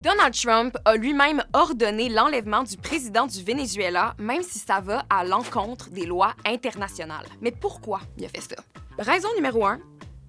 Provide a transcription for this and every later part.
Donald Trump a lui-même ordonné l'enlèvement du président du Venezuela, même si ça va à l'encontre des lois internationales. Mais pourquoi il a fait ça? Raison numéro 1,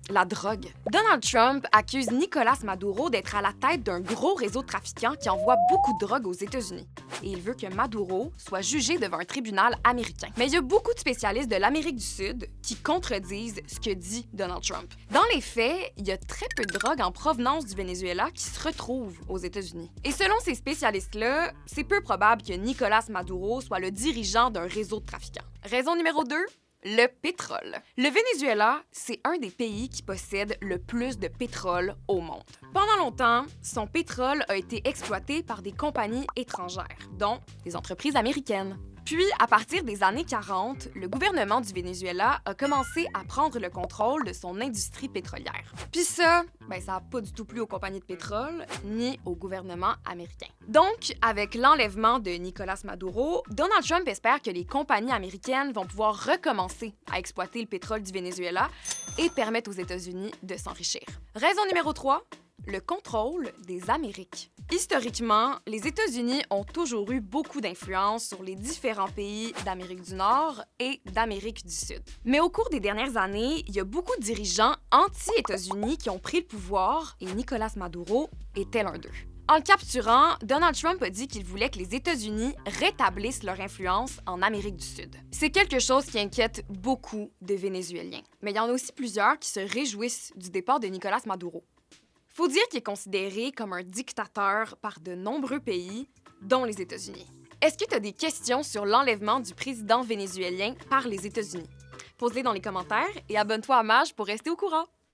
la drogue. Donald Trump accuse Nicolas Maduro d'être à la tête d'un gros réseau de trafiquants qui envoie beaucoup de drogue aux États-Unis. Et il veut que Maduro soit jugé devant un tribunal américain. Mais il y a beaucoup de spécialistes de l'Amérique du Sud qui contredisent ce que dit Donald Trump. Dans les faits, il y a très peu de drogue en provenance du Venezuela qui se retrouve aux États-Unis. Et selon ces spécialistes-là, c'est peu probable que Nicolas Maduro soit le dirigeant d'un réseau de trafiquants. Raison numéro 2, le pétrole. Le Venezuela, c'est un des pays qui possède le plus de pétrole au monde. Pendant longtemps, son pétrole a été exploité par des compagnies étrangères, dont des entreprises américaines. Puis, à partir des années 40, le gouvernement du Venezuela a commencé à prendre le contrôle de son industrie pétrolière. Puis ça n'a pas du tout plu aux compagnies de pétrole ni au gouvernement américain. Donc, avec l'enlèvement de Nicolas Maduro, Donald Trump espère que les compagnies américaines vont pouvoir recommencer à exploiter le pétrole du Venezuela et permettre aux États-Unis de s'enrichir. Raison numéro 3, le contrôle des Amériques. Historiquement, les États-Unis ont toujours eu beaucoup d'influence sur les différents pays d'Amérique du Nord et d'Amérique du Sud. Mais au cours des dernières années, il y a beaucoup de dirigeants anti-États-Unis qui ont pris le pouvoir et Nicolas Maduro était l'un d'eux. En le capturant, Donald Trump a dit qu'il voulait que les États-Unis rétablissent leur influence en Amérique du Sud. C'est quelque chose qui inquiète beaucoup de Vénézuéliens. Mais il y en a aussi plusieurs qui se réjouissent du départ de Nicolas Maduro. Faut dire qu'il est considéré comme un dictateur par de nombreux pays, dont les États-Unis. Est-ce que tu as des questions sur l'enlèvement du président vénézuélien par les États-Unis? Pose-les dans les commentaires et abonne-toi à Mage pour rester au courant.